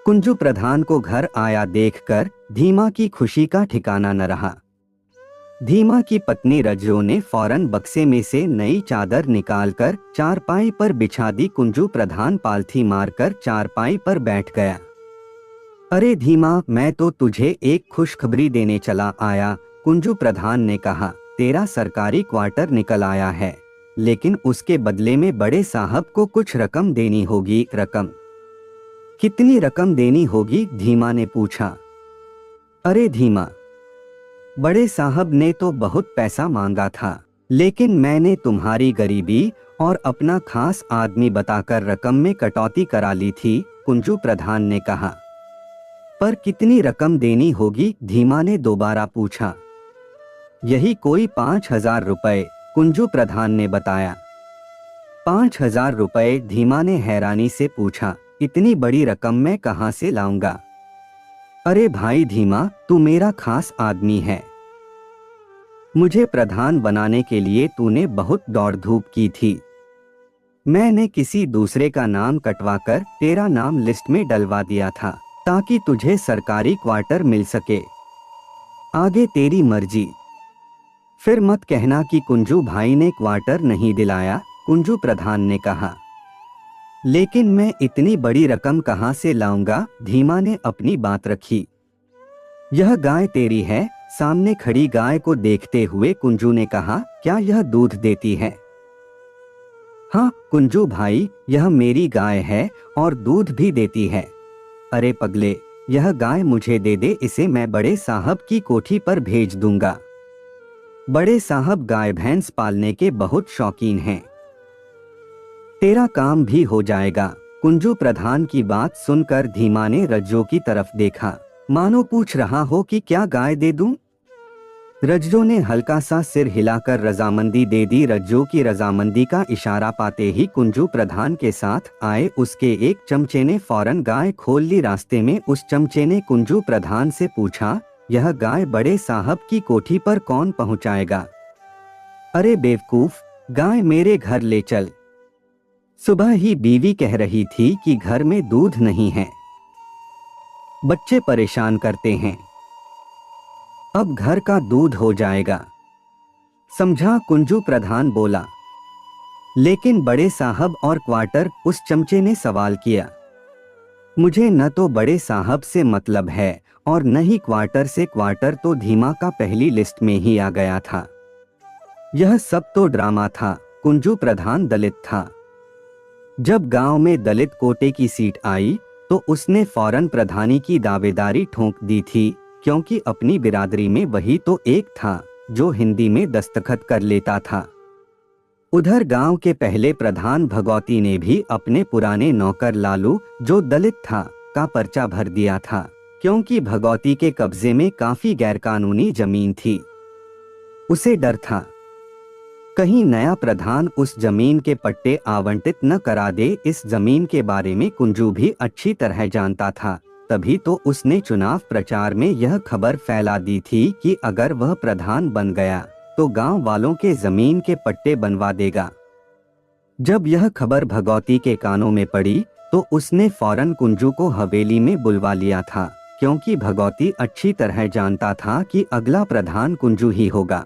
कुंजू प्रधान को घर आया देखकर धीमा की खुशी का ठिकाना न रहा। धीमा की पत्नी रज्जो ने फौरन बक्से में से नई चादर निकालकर चारपाई पर बिछा दी। कुंजू प्रधान पालथी मारकर चारपाई पर बैठ गया। अरे धीमा, मैं तो तुझे एक खुशखबरी देने चला आया, कुंजू प्रधान ने कहा। तेरा सरकारी क्वार्टर निकल आया है, लेकिन उसके बदले में बड़े साहब को कुछ रकम देनी होगी। रकम? कितनी रकम देनी होगी? धीमा ने पूछा। अरे धीमा, बड़े साहब ने तो बहुत पैसा मांगा था, लेकिन मैंने तुम्हारी गरीबी और अपना खास आदमी बताकर रकम में कटौती करा ली थी, कुंजू प्रधान ने कहा। पर कितनी रकम देनी होगी? धीमा ने दोबारा पूछा। यही कोई 5,000 रुपए, कुंजू प्रधान ने बताया। 5,000 रुपए? धीमा ने हैरानी से पूछा। इतनी बड़ी रकम मैं कहां से लाऊंगा? अरे भाई धीमा, तू मेरा खास आदमी है। मुझे प्रधान बनाने के लिए तूने बहुत दौड़ धूप की थी। मैंने किसी दूसरे का नाम कटवाकर तेरा नाम लिस्ट में डलवा दिया था, ताकि तुझे सरकारी क्वार्टर मिल सके। आगे तेरी मर्जी। फिर मत कहना कि कुंजू भाई ने क्वार्टर नहीं दिलाया, कुंजू प्रधान ने कहा। लेकिन मैं इतनी बड़ी रकम कहां से लाऊंगा? धीमा ने अपनी बात रखी। यह गाय तेरी है? सामने खड़ी गाय को देखते हुए कुंजू ने कहा। क्या यह दूध देती है? हाँ कुंजू भाई, यह मेरी गाय है और दूध भी देती है। अरे पगले, यह गाय मुझे दे दे, इसे मैं बड़े साहब की कोठी पर भेज दूंगा। बड़े साहब गाय भैंस पालने के बहुत शौकीन हैं। तेरा काम भी हो जाएगा। कुंजू प्रधान की बात सुनकर धीमा ने रज्जो की तरफ देखा, मानो पूछ रहा हो कि क्या गाय दे दूं? रज्जो ने हल्का सा सिर हिलाकर रजामंदी दे दी। रज्जो की रजामंदी का इशारा पाते ही कुंजू प्रधान के साथ आए उसके एक चमचे ने फौरन गाय खोल ली। रास्ते में उस चमचे ने कुंजू प्रधान से पूछा, यह गाय बड़े साहब की कोठी पर कौन पहुंचाएगा? अरे बेवकूफ, गाय मेरे घर ले चल। सुबह ही बीवी कह रही थी कि घर में दूध नहीं है, बच्चे परेशान करते हैं। अब घर का दूध हो जाएगा, समझा? कुंजू प्रधान बोला। लेकिन बड़े साहब और क्वार्टर? उस चमचे ने सवाल किया। मुझे न तो बड़े साहब से मतलब है और न ही क्वार्टर से। क्वार्टर तो धीमा का पहली लिस्ट में ही आ गया था। यह सब तो ड्रामा था। कुंजू प्रधान दलित था। जब गांव में दलित कोटे की सीट आई तो उसने फौरन प्रधानी की दावेदारी ठोक दी थी, क्योंकि अपनी बिरादरी में वही तो एक था जो हिंदी में दस्तखत कर लेता था। उधर गांव के पहले प्रधान भगौती ने भी अपने पुराने नौकर लालू, जो दलित था, का पर्चा भर दिया था, क्योंकि भगौती के कब्जे में काफी गैरकानूनी जमीन थी। उसे डर था कहीं नया प्रधान उस जमीन के पट्टे आवंटित न करा दे। इस जमीन के बारे में कुंजू भी अच्छी तरह जानता था, तभी तो उसने चुनाव प्रचार में यह खबर फैला दी थी कि अगर वह प्रधान बन गया तो गांव वालों के जमीन के पट्टे बनवा देगा। जब यह खबर भगौती के कानों में पड़ी तो उसने फौरन कुंजू को हवेली में बुलवा लिया था, क्योंकि भगौती अच्छी तरह जानता था कि अगला प्रधान कुंजू ही होगा।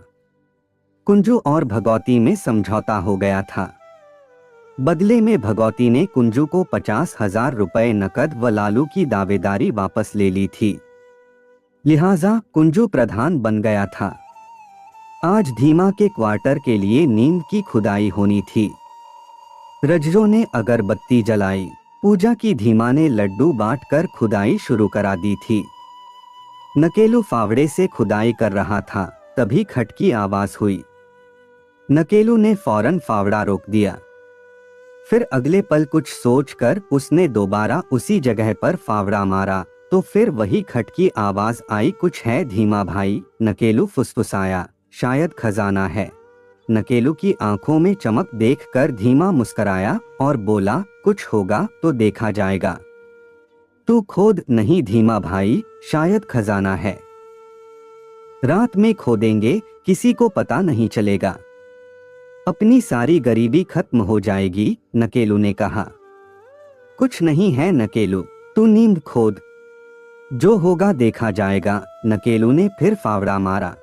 कुंजू और भगौती में समझौता हो गया था। बदले में भगौती ने कुंजू को 50,000 रुपए नकद व लालू की दावेदारी वापस ले ली थी। लिहाजा कुंजू प्रधान बन गया था। आज धीमा के क्वार्टर के लिए नींद की खुदाई होनी थी। रज्जो ने अगरबत्ती जलाई। पूजा की धीमा ने लड्डू बांटकर खुदाई शुरू करा दी थी। नकेलू फावड़े से खुदाई कर रहा था, तभी खट की आवाज हुई। नकेलू ने फौरन फावड़ा रोक दिया। फिर अगले पल कुछ सोचकर उसने दोबारा उसी जगह पर फावड़ा मारा, तो फिर वही खट की आवाज आई। कुछ है धीमा भाई? नकेलू फुसफुसाया। शायद खजाना है। नकेलू की आंखों में चमक देखकर धीमा मुस्कराया और बोला, कुछ होगा तो देखा जाएगा। तू खोद। नहीं धीमा भाई, शायद खजाना है। रात में खोदेंगे, किसी को पता नहीं चलेगा। अपनी सारी गरीबी खत्म हो जाएगी, नकेलू ने कहा। कुछ नहीं है नकेलू, तू नींद खोद, जो होगा देखा जाएगा। नकेलू ने फिर फावड़ा मारा।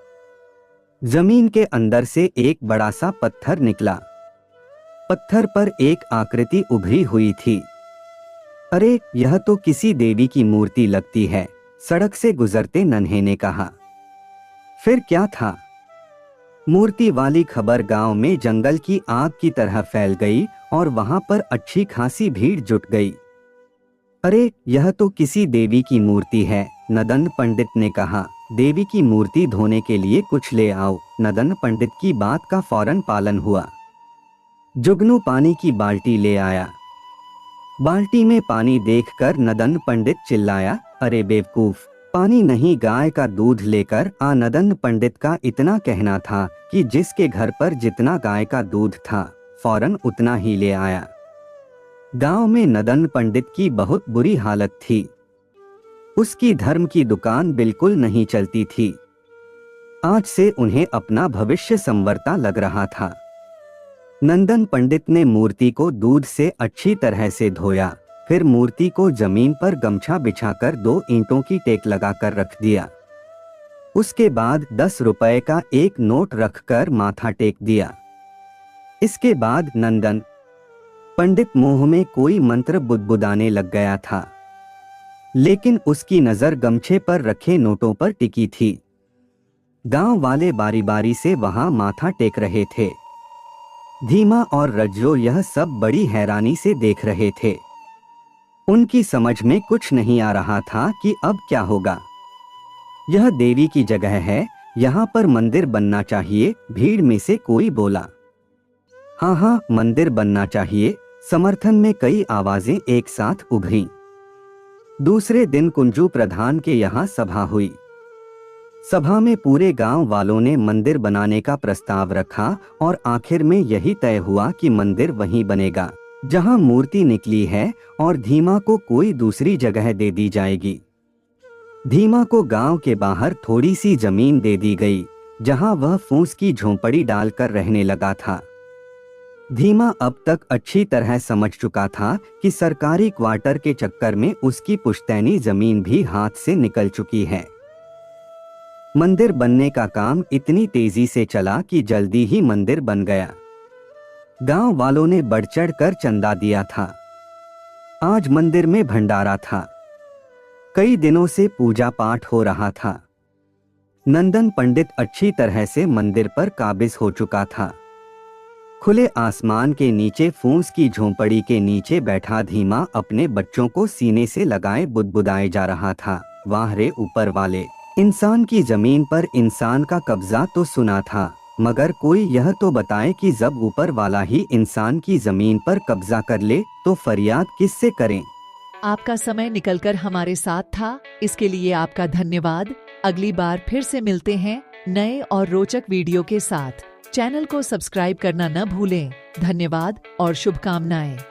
जमीन के अंदर से एक बड़ा सा पत्थर निकला। पत्थर पर एक आकृति उभरी हुई थी। अरे, यह तो किसी देवी की मूर्ति लगती है, सड़क से गुजरते नन्हे ने कहा। फिर क्या था? मूर्ति वाली खबर गांव में जंगल की आग की तरह फैल गई और वहां पर अच्छी खासी भीड़ जुट गई। अरे, यह तो किसी देवी की मूर्ति है, नदन पंडित ने कहा। देवी की मूर्ति धोने के लिए कुछ ले आओ। नदन पंडित की बात का फौरन पालन हुआ। जुगनू पानी की बाल्टी ले आया। बाल्टी में पानी देखकर नदन पंडित चिल्लाया, अरे बेवकूफ, पानी नहीं गाय का दूध लेकर आ। नदन पंडित का इतना कहना था कि जिसके घर पर जितना गाय का दूध था फौरन उतना ही ले आया। गांव में नदन पंडित की बहुत बुरी हालत थी। उसकी धर्म की दुकान बिल्कुल नहीं चलती थी। आज से उन्हें अपना भविष्य संवरता लग रहा था। नंदन पंडित ने मूर्ति को दूध से अच्छी तरह से धोया, फिर मूर्ति को जमीन पर गमछा बिछाकर 2 ईंटों की टेक लगाकर रख दिया। उसके बाद 10 रुपए का एक नोट रखकर माथा टेक दिया। इसके बाद नंदन पंडित मुंह में कोई मंत्र बुदबुदाने लग गया था, लेकिन उसकी नजर गमछे पर रखे नोटों पर टिकी थी। गांव वाले बारी बारी से वहां माथा टेक रहे थे। धीमा और रज्जो यह सब बड़ी हैरानी से देख रहे थे। उनकी समझ में कुछ नहीं आ रहा था कि अब क्या होगा। यह देवी की जगह है, यहाँ पर मंदिर बनना चाहिए, भीड़ में से कोई बोला। हाँ हाँ, मंदिर बनना चाहिए। समर्थन में कई आवाजें एक साथ उभरी। दूसरे दिन कुंजू प्रधान के यहाँ सभा हुई। सभा में पूरे गांव वालों ने मंदिर बनाने का प्रस्ताव रखा और आखिर में यही तय हुआ कि मंदिर वहीं बनेगा जहां मूर्ति निकली है और धीमा को कोई दूसरी जगह दे दी जाएगी। धीमा को गांव के बाहर थोड़ी सी जमीन दे दी गई जहां वह फूस की झोंपड़ी डालकर रहने लगा था। धीमा अब तक अच्छी तरह समझ चुका था कि सरकारी क्वार्टर के चक्कर में उसकी पुश्तैनी जमीन भी हाथ से निकल चुकी है। मंदिर बनने का काम इतनी तेजी से चला कि जल्दी ही मंदिर बन गया। गांव वालों ने बढ़ चढ़ कर चंदा दिया था। आज मंदिर में भंडारा था। कई दिनों से पूजा पाठ हो रहा था। नंदन पंडित अच्छी तरह से मंदिर पर काबिज हो चुका था। खुले आसमान के नीचे फूस की झोंपड़ी के नीचे बैठा धीमा अपने बच्चों को सीने से लगाए बुदबुदाए जा रहा था। वाह रे ऊपर वाले, इंसान की जमीन पर इंसान का कब्जा तो सुना था, मगर कोई यह तो बताए कि जब ऊपर वाला ही इंसान की जमीन पर कब्जा कर ले तो फरियाद किससे करें। आपका समय निकलकर हमारे साथ था, इसके लिए आपका धन्यवाद। अगली बार फिर से मिलते हैं नए और रोचक वीडियो के साथ। चैनल को सब्सक्राइब करना न भूलें। धन्यवाद और शुभकामनाएं।